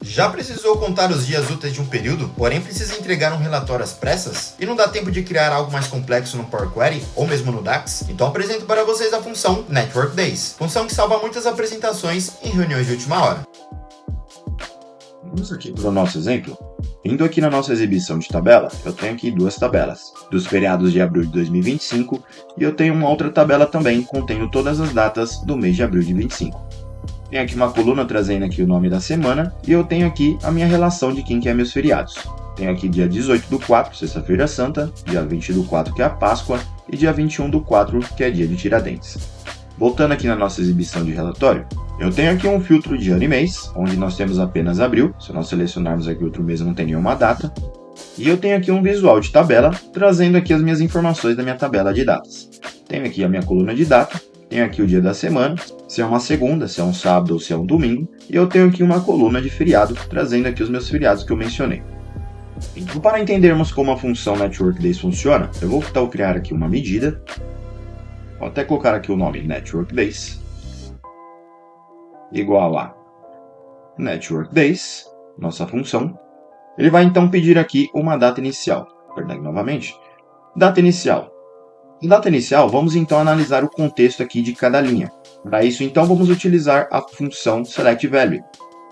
Já precisou contar os dias úteis de um período, porém precisa entregar um relatório às pressas? E não dá tempo de criar algo mais complexo no Power Query ou mesmo no DAX? Então apresento para vocês a função Network Days, função que salva muitas apresentações em reuniões de última hora. Vamos aqui para o nosso exemplo. Indo aqui na nossa exibição de tabela, eu tenho aqui duas tabelas, dos feriados de abril de 2025, e eu tenho uma outra tabela também contendo todas as datas do mês de abril de 25. Tenho aqui uma coluna trazendo aqui o nome da semana, e eu tenho aqui a minha relação de quem que é meus feriados. Tenho aqui dia 18/4, sexta-feira santa, dia 20/4, que é a Páscoa, e dia 21/4, que é dia de Tiradentes. Voltando aqui na nossa exibição de relatório, eu tenho aqui um filtro de ano e mês, onde nós temos apenas abril. Se nós selecionarmos aqui outro mês, não tem nenhuma data. E eu tenho aqui um visual de tabela, trazendo aqui as minhas informações da minha tabela de datas. Tenho aqui a minha coluna de data, tenho aqui o dia da semana, se é uma segunda, se é um sábado ou se é um domingo. E eu tenho aqui uma coluna de feriado, trazendo aqui os meus feriados que eu mencionei. Então, para entendermos como a função Network Days funciona, eu vou criar aqui uma medida. Vou até colocar aqui o nome Network Days, igual a Network Days, nossa função. Ele vai então pedir aqui uma data inicial. Perdão, novamente. Data inicial. Em data inicial, vamos então analisar o contexto aqui de cada linha. Para isso, então, vamos utilizar a função SelectValue.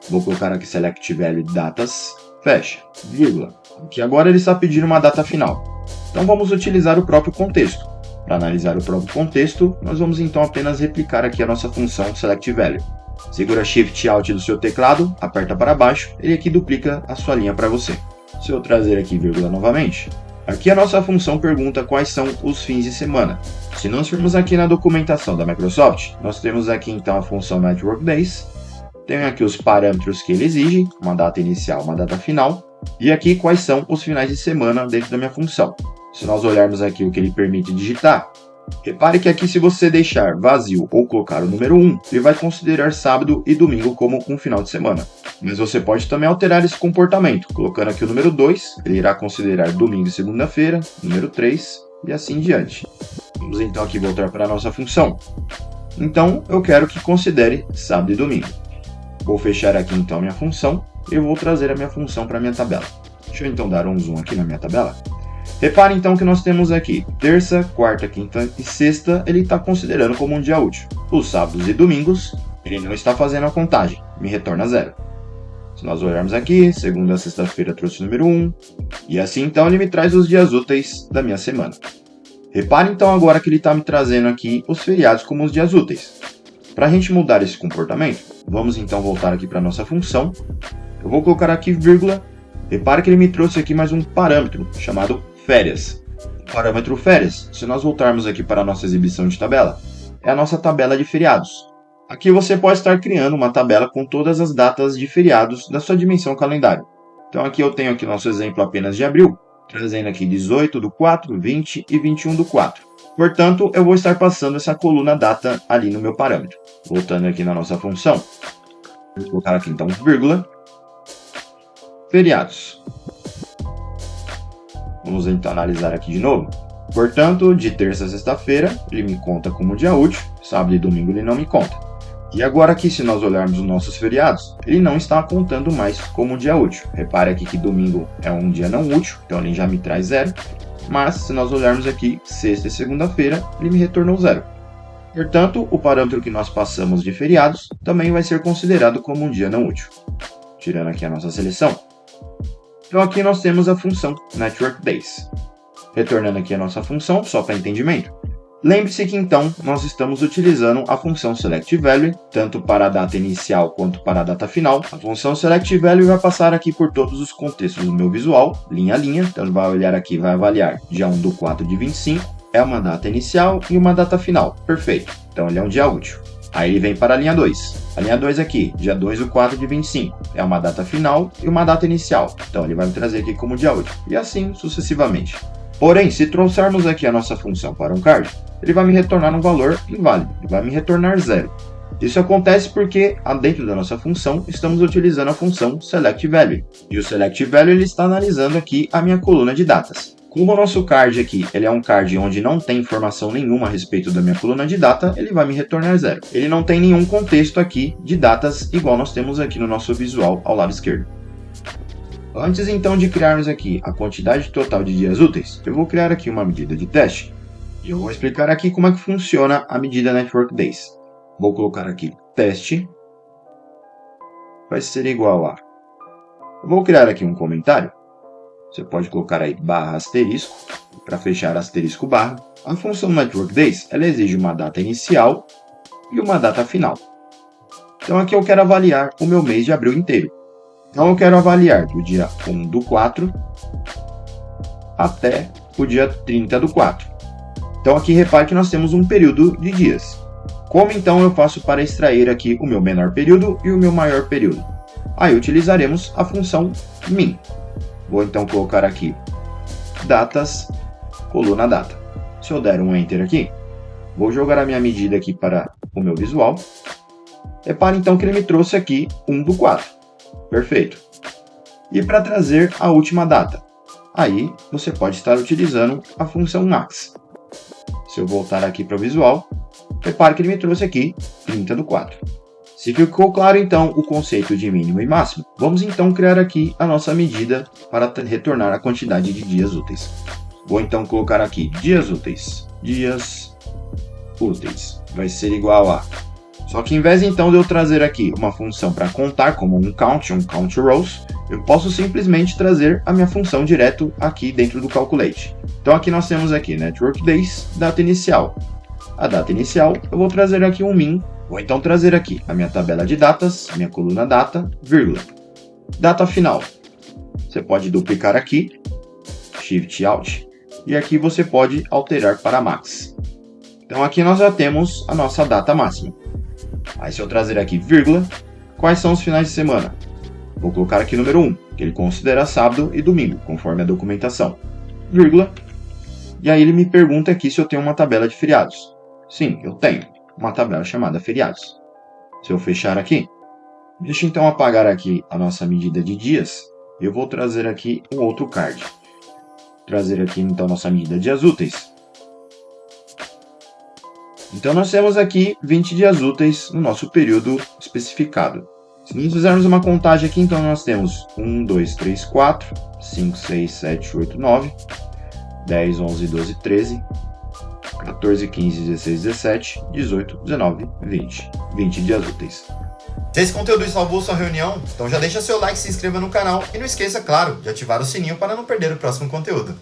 Vou colocar aqui SelectValue datas, fecha, vírgula. Aqui agora ele está pedindo uma data final. Então vamos utilizar o próprio contexto. Para analisar o próprio contexto, nós vamos então apenas replicar aqui a nossa função SelectValue. Segura Shift Alt do seu teclado, aperta para baixo, ele aqui duplica a sua linha para você. Se eu trazer aqui vírgula novamente, aqui a nossa função pergunta quais são os fins de semana. Se nós formos aqui na documentação da Microsoft, nós temos aqui então a função Network Days, tem aqui os parâmetros que ele exige, uma data inicial, uma data final, e aqui quais são os finais de semana dentro da minha função. Se nós olharmos aqui o que ele permite digitar, repare que aqui se você deixar vazio ou colocar o número 1, ele vai considerar sábado e domingo como um final de semana. Mas você pode também alterar esse comportamento, colocando aqui o número 2, ele irá considerar domingo e segunda-feira, número 3 e assim em diante. Vamos então aqui voltar para a nossa função. Então eu quero que considere sábado e domingo. Vou fechar aqui então a minha função e vou trazer a minha função para a minha tabela. Deixa eu então dar um zoom aqui na minha tabela. Repare então que nós temos aqui terça, quarta, quinta e sexta, ele está considerando como um dia útil. Os sábados e domingos, ele não está fazendo a contagem, me retorna 0. Se nós olharmos aqui, segunda a sexta-feira trouxe o número 1, e assim então ele me traz os dias úteis da minha semana. Repare então agora que ele está me trazendo aqui os feriados como os dias úteis. Para a gente mudar esse comportamento, vamos então voltar aqui para a nossa função. Eu vou colocar aqui vírgula. Repare que ele me trouxe aqui mais um parâmetro chamado férias. O parâmetro férias, se nós voltarmos aqui para a nossa exibição de tabela, é a nossa tabela de feriados. Aqui você pode estar criando uma tabela com todas as datas de feriados da sua dimensão calendário. Então aqui eu tenho aqui nosso exemplo apenas de abril, trazendo aqui 18/4, 20 e 21/4. Portanto, eu vou estar passando essa coluna data ali no meu parâmetro. Voltando aqui na nossa função, vou colocar aqui então vírgula, feriados. Vamos então analisar aqui de novo. Portanto, de terça a sexta-feira, ele me conta como dia útil, sábado e domingo ele não me conta. E agora aqui, se nós olharmos os nossos feriados, ele não está contando mais como dia útil. Repare aqui que domingo é um dia não útil, então ele já me traz 0. Mas, se nós olharmos aqui, sexta e segunda-feira, ele me retornou 0. Portanto, o parâmetro que nós passamos de feriados também vai ser considerado como um dia não útil. Tirando aqui a nossa seleção. Então aqui nós temos a função Network Days. Retornando aqui a nossa função, só para entendimento. Lembre-se que então nós estamos utilizando a função SelectValue, tanto para a data inicial quanto para a data final. A função SelectValue vai passar aqui por todos os contextos do meu visual, linha a linha. Então ele vai olhar aqui e vai avaliar dia 1/4 de 25, é uma data inicial e uma data final. Perfeito, então ele é um dia útil. Aí ele vem para a linha 2. A linha 2 aqui, dia 2/4 de 25, é uma data final e uma data inicial. Então ele vai me trazer aqui como dia útil. E assim sucessivamente. Porém, se trouxermos aqui a nossa função para um card, ele vai me retornar um valor inválido. Ele vai me retornar 0. Isso acontece porque, dentro da nossa função, estamos utilizando a função SelectValue. E o SelectValue ele está analisando aqui a minha coluna de datas. Como o nosso card aqui, ele é um card onde não tem informação nenhuma a respeito da minha coluna de data, ele vai me retornar 0. Ele não tem nenhum contexto aqui de datas igual nós temos aqui no nosso visual ao lado esquerdo. Antes então de criarmos aqui a quantidade total de dias úteis, eu vou criar aqui uma medida de teste. E eu vou explicar aqui como é que funciona a medida Network Days. Vou colocar aqui teste. Vai ser igual a... Eu vou criar aqui um comentário. Você pode colocar aí barra asterisco, para fechar asterisco barra. A função Network Days, ela exige uma data inicial e uma data final. Então aqui eu quero avaliar o meu mês de abril inteiro. Então eu quero avaliar do dia 1/4 até o dia 30/4. Então aqui repare que nós temos um período de dias. Como então eu faço para extrair aqui o meu menor período e o meu maior período? Aí utilizaremos a função min. Vou então colocar aqui datas, coluna data. Se eu der um enter aqui, vou jogar a minha medida aqui para o meu visual. Repare então que ele me trouxe aqui 1/4. Perfeito. E para trazer a última data, aí você pode estar utilizando a função max. Se eu voltar aqui para o visual, repare que ele me trouxe aqui 30/4. Se ficou claro então o conceito de mínimo e máximo, vamos então criar aqui a nossa medida para retornar a quantidade de dias úteis. Vou então colocar aqui dias úteis. Dias úteis vai ser igual a... Só que em vez então de eu trazer aqui uma função para contar como um count rows, eu posso simplesmente trazer a minha função direto aqui dentro do calculate. Então aqui nós temos aqui Network Days, data inicial. A data inicial eu vou trazer aqui um min. Vou então trazer aqui a minha tabela de datas, minha coluna data, vírgula. Data final. Você pode duplicar aqui, Shift Alt, e aqui você pode alterar para max. Então aqui nós já temos a nossa data máxima. Aí se eu trazer aqui vírgula, quais são os finais de semana? Vou colocar aqui número 1, que ele considera sábado e domingo, conforme a documentação. Vírgula. E aí ele me pergunta aqui se eu tenho uma tabela de feriados. Sim, eu tenho uma tabela chamada feriados. Se eu fechar aqui, deixa eu então apagar aqui a nossa medida de dias. Eu vou trazer aqui um outro card. Trazer aqui então nossa medida de dias úteis. Então nós temos aqui 20 dias úteis no nosso período especificado. Se nós fizermos uma contagem aqui, então nós temos 1, 2, 3, 4, 5, 6, 7, 8, 9, 10, 11, 12, 13, 14, 15, 16, 17, 18, 19, 20. 20 dias úteis. Se esse conteúdo salvou sua reunião, então já deixa seu like, se inscreva no canal e não esqueça, claro, de ativar o sininho para não perder o próximo conteúdo.